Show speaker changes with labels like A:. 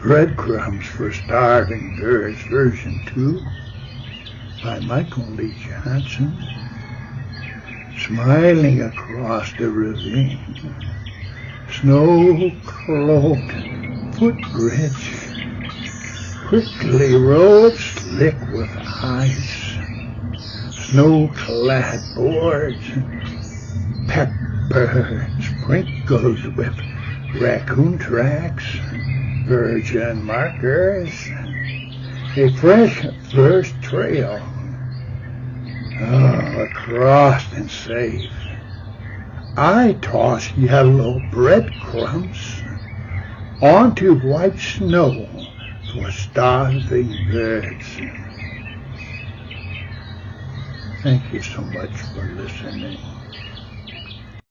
A: Breadcrumbs for Starving Birds, version 2 by Michael Lee Johnson. Smiling across the ravine, snow-cloaked footbridge, prickly roads slick with ice, snow-clad boards, pepper sprinkled with raccoon tracks, virgin markers, a fresh first trail, across and safe. I toss yellow breadcrumbs onto white snow for starving birds. Thank you so much for listening.